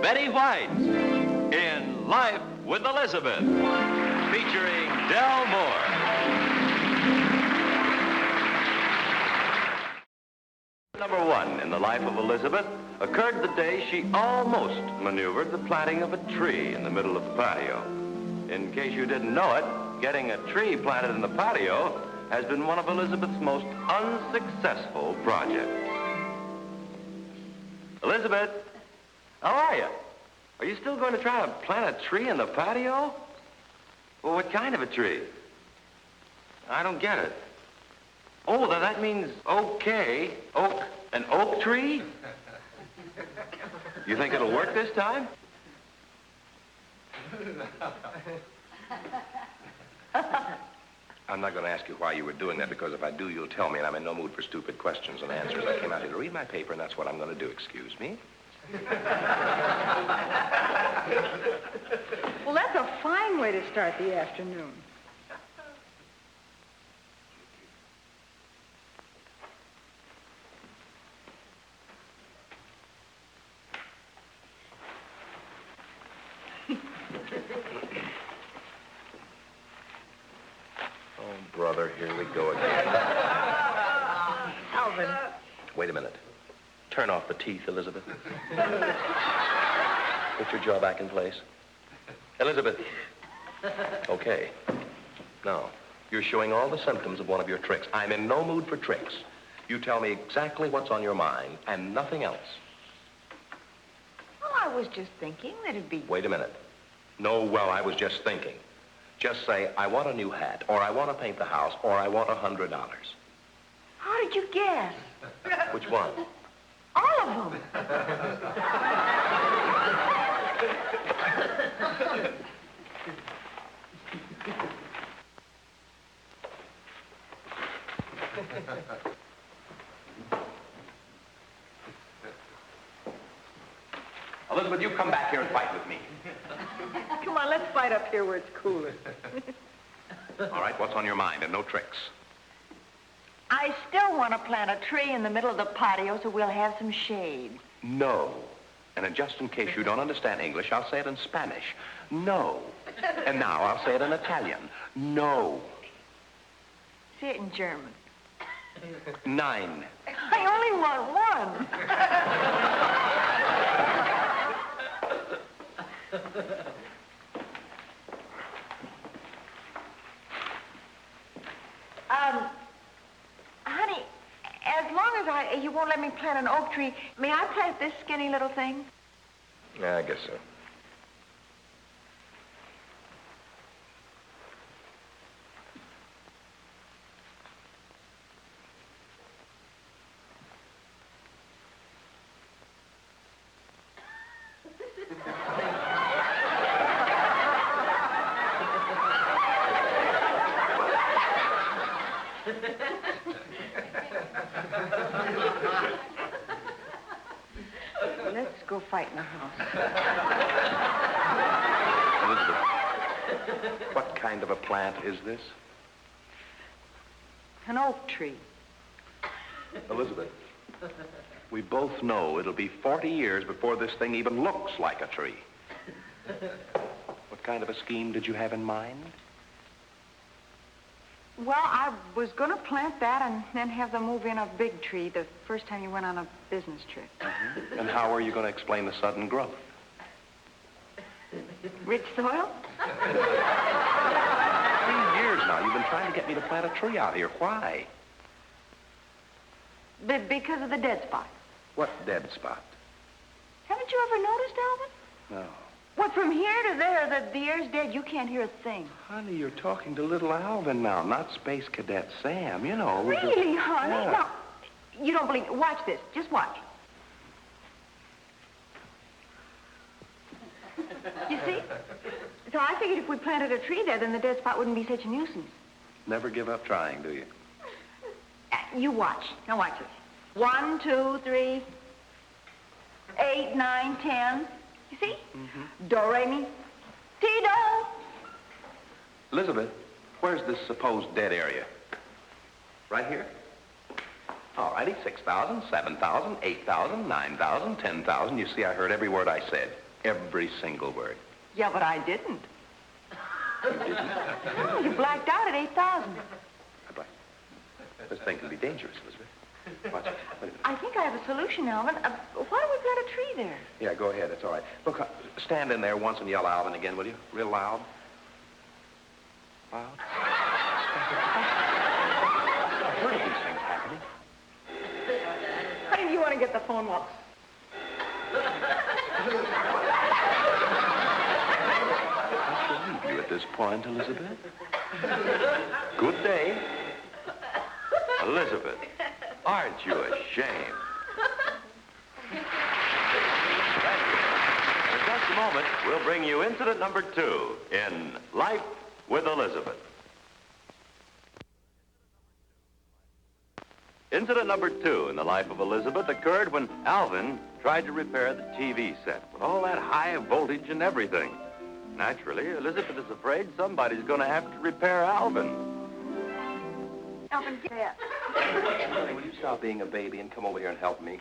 Betty White in Life with Elizabeth, featuring Del Moore. Number one in the life of Elizabeth occurred the day she almost maneuvered the planting of a tree in the middle of the patio. In case you didn't know it, getting a tree planted in the patio has been one of Elizabeth's most unsuccessful projects. Elizabeth, how are you? Are you still going to try to plant a tree in the patio? Well, what kind of a tree? I don't get it. Oh, that means okay. Oak, an oak tree? You think it'll work this time? I'm not going to ask you why you were doing that, because if I do, you'll tell me, and I'm in no mood for stupid questions and answers. I came out here to read my paper, and that's what I'm going to do. Excuse me. Well, that's a fine way to start the afternoon. Brother, here we go again. Alvin. Wait a minute. Turn off the teeth, Elizabeth. Put your jaw back in place. Elizabeth. Okay. Now, you're showing all the symptoms of one of your tricks. I'm in no mood for tricks. You tell me exactly what's on your mind and nothing else. Well, I was just thinking that it'd be... Wait a minute. No, well, I was just thinking. Just say, I want a new hat, or I want to paint the house, or I want $100. How did you guess? Which one? All of them. Elizabeth, you come back here and fight with me. Come on, let's fight up here where it's cooler. All right, what's on your mind? And no tricks. I still want to plant a tree in the middle of the patio so we'll have some shade. No. And just in case you don't understand English, I'll say it in Spanish. No. And now I'll say it in Italian. No. Say it in German. 9. I only want one. Honey, as long as you won't let me plant an oak tree, may I plant this skinny little thing? Yeah, I guess so. Let's go fight in the house. Elizabeth, what kind of a plant is this? An oak tree. Elizabeth, we both know it'll be 40 years before this thing even looks like a tree. What kind of a scheme did you have in mind? Well, I was going to plant that and then have them move in a big tree the first time you went on a business trip. Mm-hmm. And how are you going to explain the sudden growth? Rich soil? 3 years now. You've been trying to get me to plant a tree out here. Why? Because of the dead spot. What dead spot? Haven't you ever noticed, Alvin? No. What, from here to there, the air's dead. You can't hear a thing. Honey, you're talking to little Alvin now, not Space Cadet Sam, you know. Really, honey? Yeah. Now, you don't believe me. Watch this. Just watch. You see? So I figured if we planted a tree there, then the dead spot wouldn't be such a nuisance. Never give up trying, do you? You watch. Now watch this. 1, 2, 3, 8, 9, 10. You see? Mm-hmm. Do, re, mi, ti, do. Elizabeth, where's this supposed dead area? Right here? All righty, 6,000, 7,000, 8,000, 9,000, 10,000. You see, I heard every word I said. Every single word. Yeah, but I didn't. Oh, you blacked out at 8,000. This thing can be dangerous, Elizabeth. Watch it. Wait a minute. I think I have a solution, Alvin. Why don't we plant a tree there? Yeah, go ahead. It's all right. Look, stand in there once and yell Alvin again, will you? Real loud. Loud. I've heard of these things happening. Honey, do you want to get the phone well? I shall leave you at this point, Elizabeth. Good day. Elizabeth, aren't you ashamed? Thank you. In just a moment, we'll bring you incident number 2 in Life with Elizabeth. Incident number 2 in the life of Elizabeth occurred when Alvin tried to repair the TV set with all that high voltage and everything. Naturally, Elizabeth is afraid somebody's going to have to repair Alvin. Alvin, get that. Honey, will you stop being a baby and come over here and help me?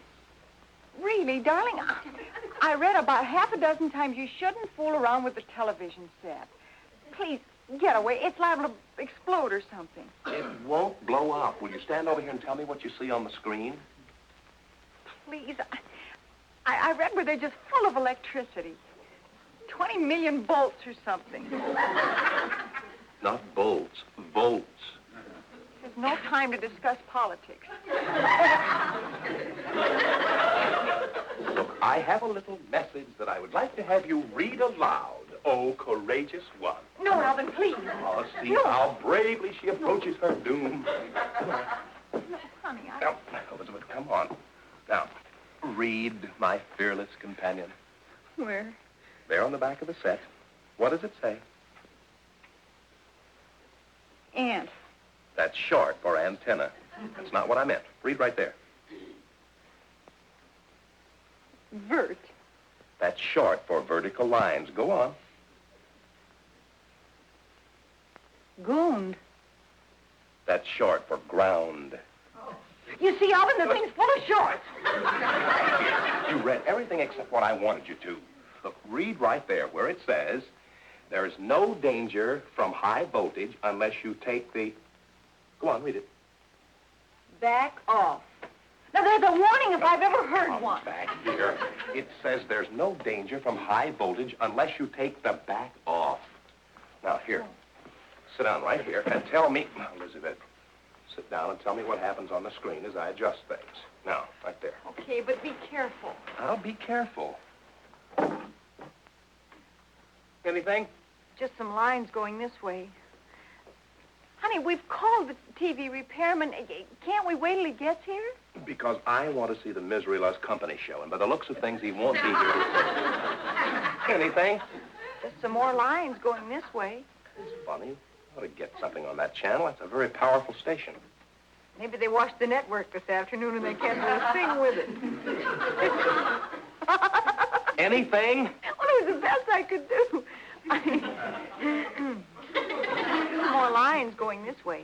Really, darling, I read about half a dozen times you shouldn't fool around with the television set. Please, get away. It's liable to explode or something. It won't blow up. Will you stand over here and tell me what you see on the screen? Please, I read where they're just full of electricity. 20 million volts or something. Not bolts, volts. There's no time to discuss politics. Look, I have a little message that I would like to have you read aloud. Oh, courageous one. No, Alvin, please. Oh, see No. how bravely she approaches her doom. No, honey, Now, Elizabeth, come on. Now, read, my fearless companion. Where? There on the back of the set. What does it say? Ant. That's short for antenna. That's not what I meant. Read right there. Vert. That's short for vertical lines. Go on. Goond. That's short for ground. You see, Alvin, the thing's full of shorts. You read everything except what I wanted you to. Look, read right there where it says, there is no danger from high voltage unless you take the... Go on, read it. Back off. Now, there's a warning if I've ever heard one. Back here. It says there's no danger from high voltage unless you take the back off. Now, here. Sit down right here and tell me... Elizabeth, sit down and tell me what happens on the screen as I adjust things. Now, right there. Okay, but be careful. I'll be careful. Anything? Just some lines going this way. Honey, we've called the TV repairman. Can't we wait till he gets here? Because I want to see the Misery Loves Company show, and by the looks of things, he won't be here. Anything? Just some more lines going this way. It's funny. I ought to get something on that channel. It's a very powerful station. Maybe they watched the network this afternoon and they can't do a thing with it. Anything? Well, it was the best I could do. More lines going this way.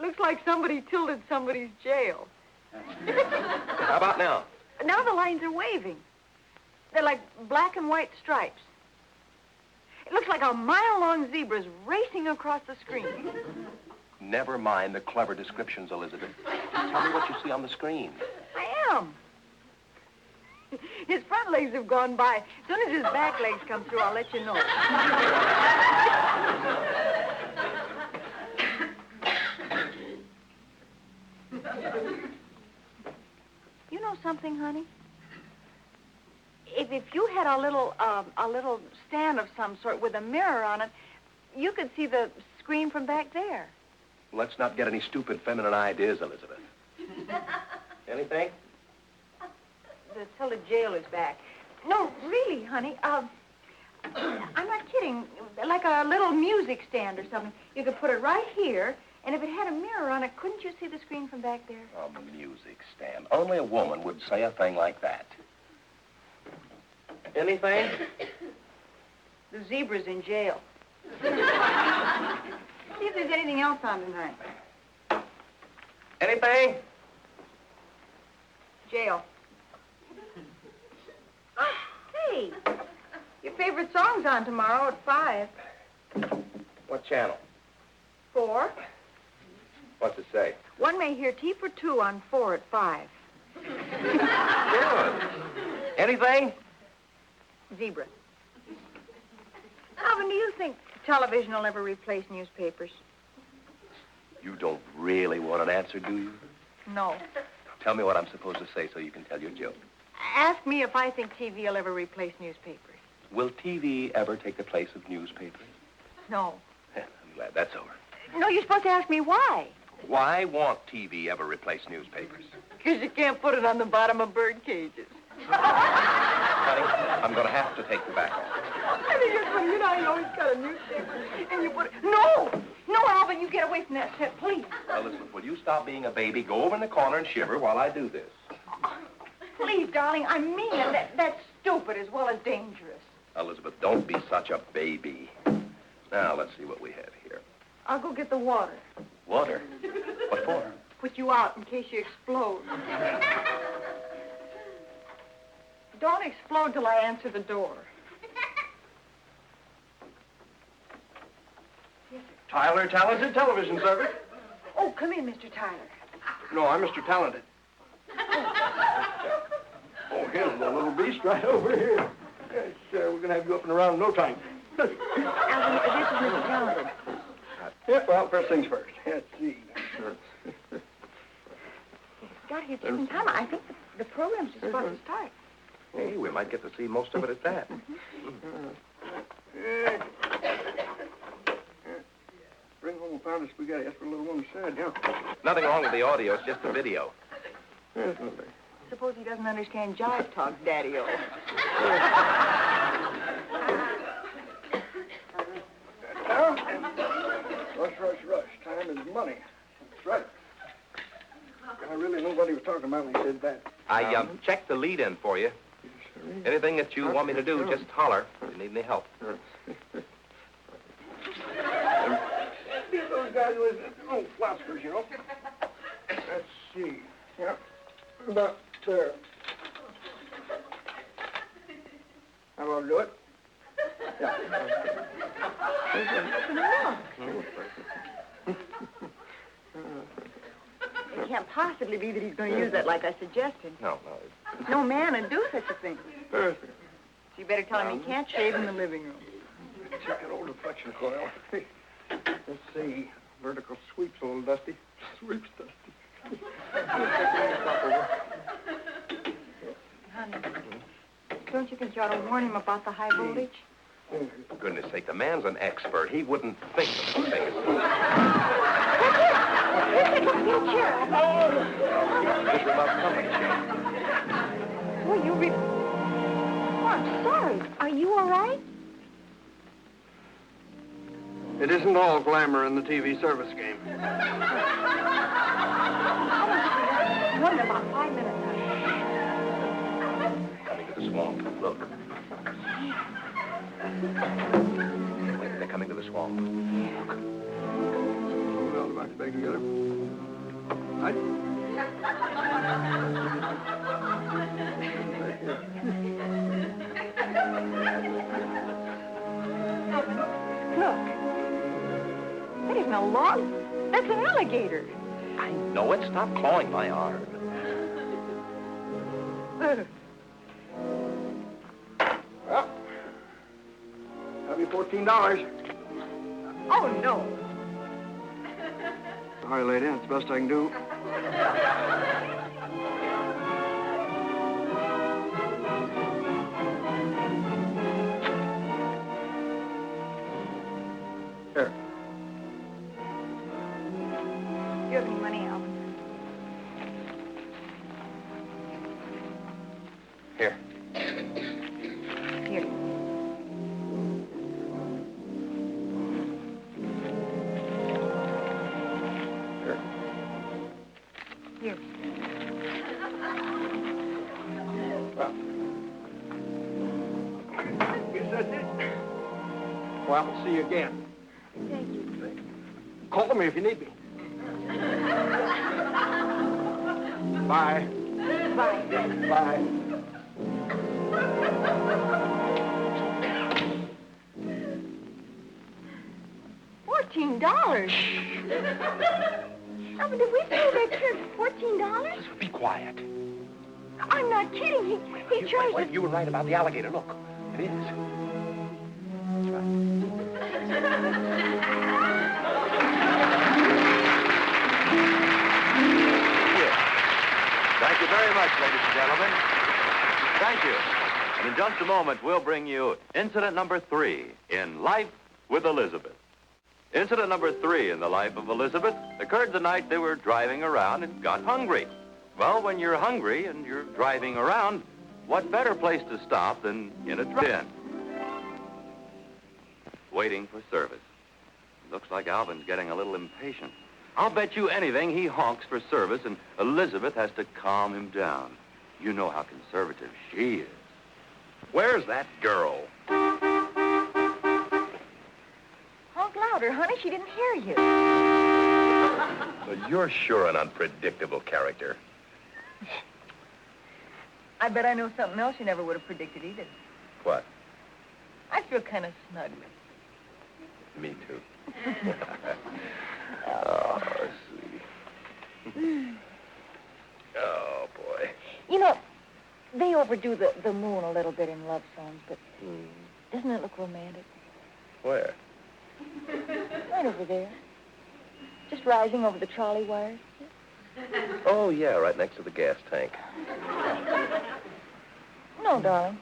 Looks like somebody tilted somebody's jail. How about now? Now the lines are waving. They're like black and white stripes. It looks like a mile-long zebra's racing across the screen. Never mind the clever descriptions, Elizabeth. Tell me what you see on the screen. I am. His front legs have gone by. As soon as his back legs come through, I'll let you know. You know something, honey? If you had a little stand of some sort with a mirror on it, you could see the screen from back there. Let's not get any stupid feminine ideas, Elizabeth. Anything? The Tilda jail is back. No, really, honey. I'm not kidding. Like a little music stand or something. You could put it right here, and if it had a mirror on it, couldn't you see the screen from back there? A music stand. Only a woman would say a thing like that. Anything? The zebra's in jail. See if there's anything else on tonight. Anything? Jail. comes on tomorrow at 5. What channel? 4. What's it say? One may hear Tea for Two on 4 at 5. Good. Anything? Zebra. Alvin, do you think television will ever replace newspapers? You don't really want an answer, do you? No. Tell me what I'm supposed to say so you can tell your joke. Ask me if I think TV will ever replace newspapers. Will TV ever take the place of newspapers? No. I'm glad that's over. No, you're supposed to ask me why. Why won't TV ever replace newspapers? Because you can't put it on the bottom of bird cages. Honey, I'm going to have to take you back home. I think it's funny. You know, you always got a newspaper, and you put it... No! No, Alvin, you get away from that set, please. Elizabeth, will you stop being a baby, go over in the corner and shiver while I do this? Please, darling, I mean it. That's stupid as well as dangerous. Elizabeth, don't be such a baby. Now, let's see what we have here. I'll go get the water. Water? What for? Put you out in case you explode. Don't explode till I answer the door. Tyler Talented Television Service. Oh, come in, Mr. Tyler. No, I'm Mr. Talented. Oh, here's the little beast right over here. Yes, we're going to have you up and around in no time. Alvin, this is Mr. Talented. Yeah, well, first things first. Let's see. Got here just in time. I think the program's just about to start. Hey, we might get to see most of it at that. Bring home a pound of spaghetti. That's what a little woman said, yeah. Nothing wrong with the audio, it's just the video. Yes, nothing. Suppose he doesn't understand jive talk, Daddy-o. Now, rush. Time is money. That's right. I really know what he was talking about when he said that. I checked the lead in for you. Anything that you want me to do, just holler if you need any help. Those guys with little flaskers, you know. Let's see. Yeah. About there. How about to do it? Yeah. It can't possibly be that he's going to use that like I suggested. No. No man would do such a thing. Perfect. So you better tell him he can't shave in the living room. Check that old deflection coil. Let's see. Vertical sweep's a little dusty. Sweep's dusty. Honey, don't you think you ought to warn him about the high voltage? For goodness sake, the man's an expert. He wouldn't think of such a thing as Get a chair. this remote company show. Well, you Oh, I'm sorry. Are you all right? It isn't all glamour in the TV service game. One about 5 minutes. Coming to the swamp. Look. They're coming to the swamp. Well, the box back together. Look. That isn't a log. That's an alligator. I know it. Stop clawing my arm. Well, that'll be $14. Oh, no. Sorry, lady. That's the best I can do. Here. Do you have any money, Alvin? Here. Here. Here. Well. Guess that's it. Well, we'll see you again. Thank you. Call me if you need me. Bye. Bye. Bye. $14. Oh, but did we pay that kid $14? Be quiet. I'm not kidding. He charged us. You were right about the alligator. Look, it is. That's right. Thank you very much, ladies and gentlemen. Thank you. And in just a moment, we'll bring you incident number 3 in Life with Elizabeth. Incident number 3 in the life of Elizabeth occurred the night they were driving around and got hungry. Well, when you're hungry and you're driving around, what better place to stop than in a drive-in? Waiting for service. Looks like Alvin's getting a little impatient. I'll bet you anything he honks for service and Elizabeth has to calm him down. You know how conservative she is. Where's that girl? Honk louder, honey. She didn't hear you. Well, you're sure an unpredictable character. I bet I know something else you never would have predicted either. What? I feel kind of snug. Me too. Oh, sweet. Oh, boy. You know, they overdo the moon a little bit in love songs, but doesn't it look romantic? Where? Right over there. Just rising over the trolley wires. Oh, yeah, right next to the gas tank. No, darling.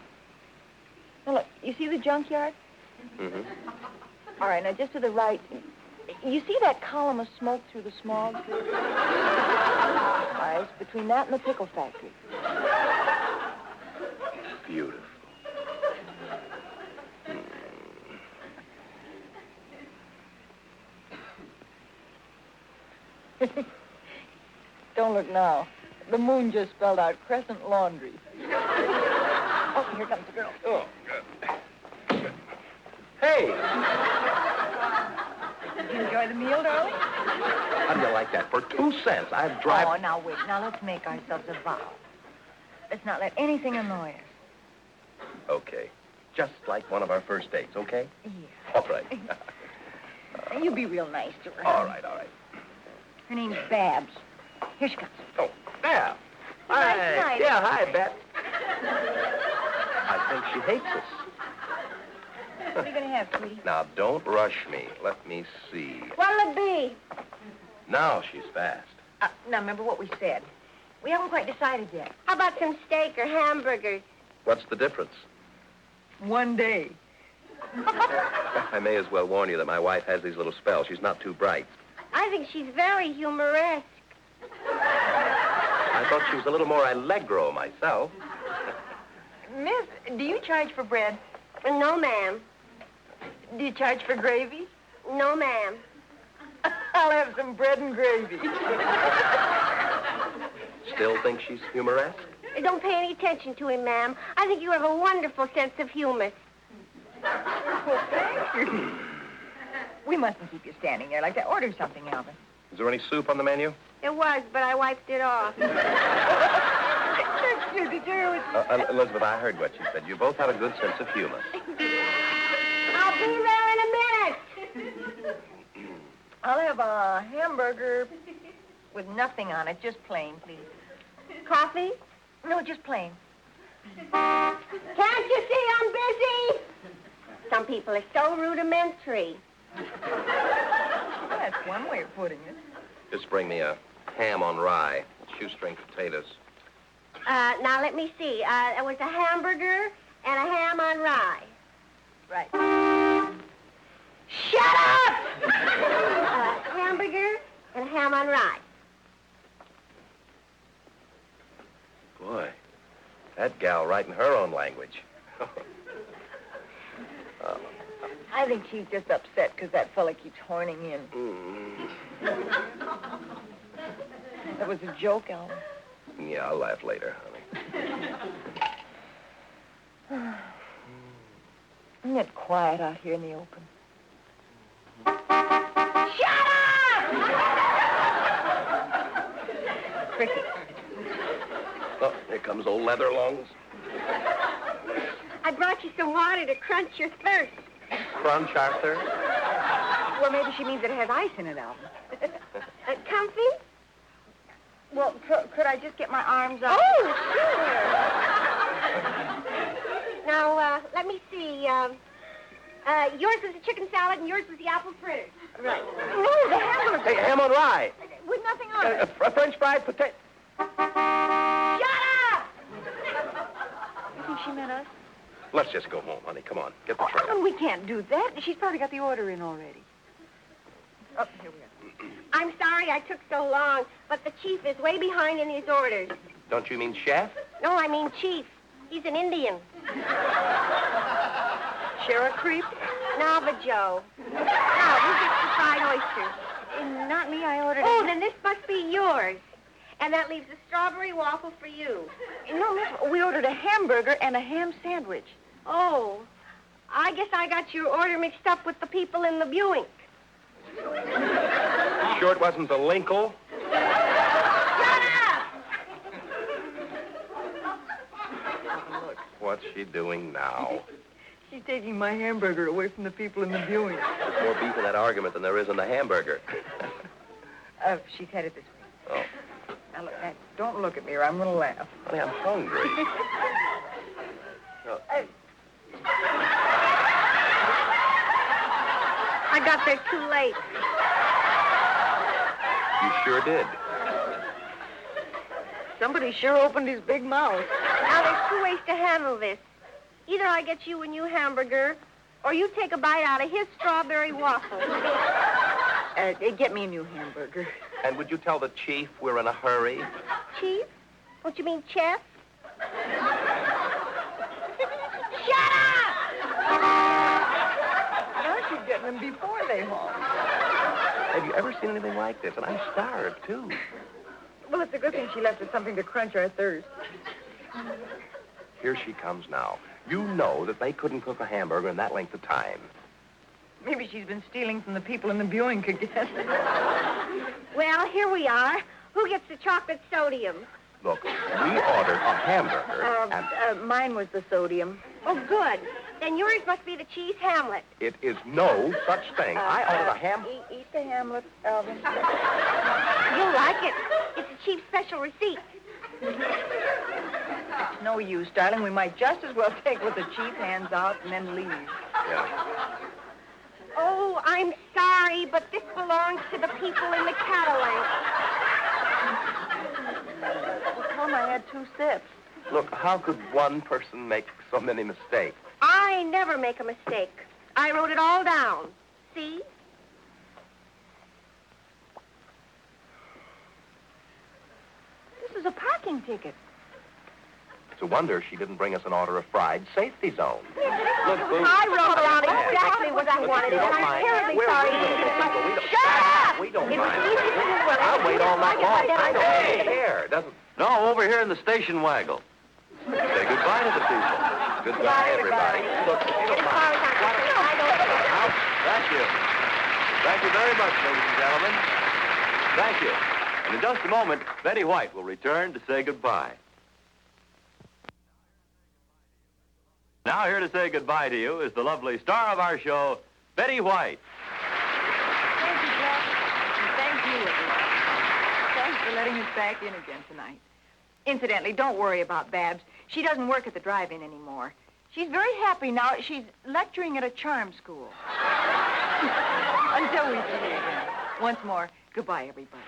Now, look, you see the junkyard? Mm-hmm. All right, now just to the right. You see that column of smoke through the smog? All right, it's between that and the pickle factory. Beautiful. Don't look now. The moon just spelled out Crescent Laundry. Oh, here comes the girl. Oh, good. Hey! Did you enjoy the meal, darling? How do you like that? For 2 cents, I'd drive... Oh, now wait. Now let's make ourselves a vow. Let's not let anything annoy us. Okay. Just like one of our first dates, okay? Yeah. All right. You be real nice to her. All right, all right. Her name's Babs. Here she comes. Oh, yeah. Nice Hi. night. Yeah, hi, Bet. I think she hates us. What are you going to have, sweetie? Now, don't rush me. Let me see. What'll it be? Now she's fast. Now, remember what we said. We haven't quite decided yet. How about some steak or hamburgers? What's the difference? One day. I may as well warn you that my wife has these little spells. She's not too bright. I think she's very humoresque. I thought she was a little more allegro myself. Miss, do you charge for bread? No, ma'am. Do you charge for gravy? No, ma'am. I'll have some bread and gravy. Still think she's humoresque? Don't pay any attention to him, ma'am. I think you have a wonderful sense of humor. Well, thank you. We mustn't keep you standing there like that. Order something, Alvin. Is there any soup on the menu? It was, but I wiped it off. Excuse me, dear. Elizabeth, I heard what you said. You both have a good sense of humor. I'll be there in a minute. I'll have a hamburger with nothing on it, just plain, please. Coffee? No, just plain. Can't you see I'm busy? Some people are so rudimentary. That's one way of putting it. Just bring me a ham on rye, shoestring potatoes. Now let me see. There was a hamburger and a ham on rye. Right. Shut up! Hamburger and a ham on rye. Boy, that gal writing her own language. I think she's just upset because that fella keeps horning in. That was a joke, Alvin. Yeah, I'll laugh later, honey. Isn't it quiet out here in the open? Shut up! Cricket. Oh, here comes old Leatherlungs. I brought you some water to crunch your thirst. Crunch, Arthur. Well, maybe she means it has ice in it, Alvin. Comfy? Well, could I just get my arms up? Oh, sure. Now, let me see. Yours was the chicken salad and yours was the apple fritters. Right. No, the hamburger. Hey, ham on rye. With nothing on it. French fried potato. Shut up! You think she meant us? Let's just go home, honey. Come on. Get the tray. Alvin, we can't do that. She's probably got the order in already. Oh, here we are. I'm sorry I took so long, but the chief is way behind in his orders. Don't you mean chef? No, I mean chief. He's an Indian. Share a creep? Navajo. Now, who gets the fried oysters? Not me. I ordered Oh, then this must be yours. And that leaves a strawberry waffle for you. No, miss, we ordered a hamburger and a ham sandwich. Oh, I guess I got your order mixed up with the people in the Buick. You sure it wasn't the Linkle? Shut up! Look, What's she doing now? she's taking my hamburger away from the people in the Buick. There's more beef in that argument than there is in the hamburger. She's headed this way. Oh, Now, look, don't look at me or I'm going to laugh. honey, I'm hungry. I got there too late. You sure did. Somebody sure opened his big mouth. Now, there's two ways to handle this. Either I get you a new hamburger, or you take a bite out of his strawberry waffle. Get me a new hamburger. And would you tell the chief we're in a hurry? Chief? Don't you mean chef? Shut up! Now she's getting them before they honk. Have you ever seen anything like this? And I'm starved, too. Well, it's a good thing she left us something to quench our thirst. Here she comes now. You know that they couldn't cook a hamburger in that length of time. Maybe she's been stealing from the people in the Buick again. Well, here we are. Who gets the chocolate sodium? Look, we ordered a hamburger, and Mine was the sodium. Oh, good. Then yours must be the cheese Hamlet. it is no such thing. I ordered a ham... Eat the Hamlet, Alvin. You'll like it. It's a cheap special receipt. It's no use, darling. We might just as well take with the chief hands out and then leave. Yeah. Oh, I'm sorry, but this belongs to the people in the Cadillac. Well, Tom, I had 2 sips. Look, how could one person make so many mistakes? I never make a mistake. I wrote it all down. See? This is a parking ticket. It's a wonder she didn't bring us an order of fried safety zone. Look, Boo. I wrote down exactly what I wanted, You and don't I'm mind. terribly We're sorry. reasonable people. We don't- Shut up! We don't It was mind. easy to do. Well, I'll wait all night long. I don't care. Doesn't... No, over here in the station waggle. Say goodbye to the people. Goodbye, everybody. Look, if you As don't far mind. as I'm concerned, I don't care. Out. Thank you. Thank you very much, ladies and gentlemen. Thank you. And in just a moment, Betty White will return to say goodbye. Now here to say goodbye to you is the lovely star of our show, Betty White. Thank you, Jack. And thank you, everybody. Thanks for letting us back in again tonight. Incidentally, don't worry about Babs. She doesn't work at the drive-in anymore. She's very happy now. She's lecturing at a charm school. Until we see you again. Once more, goodbye, everybody.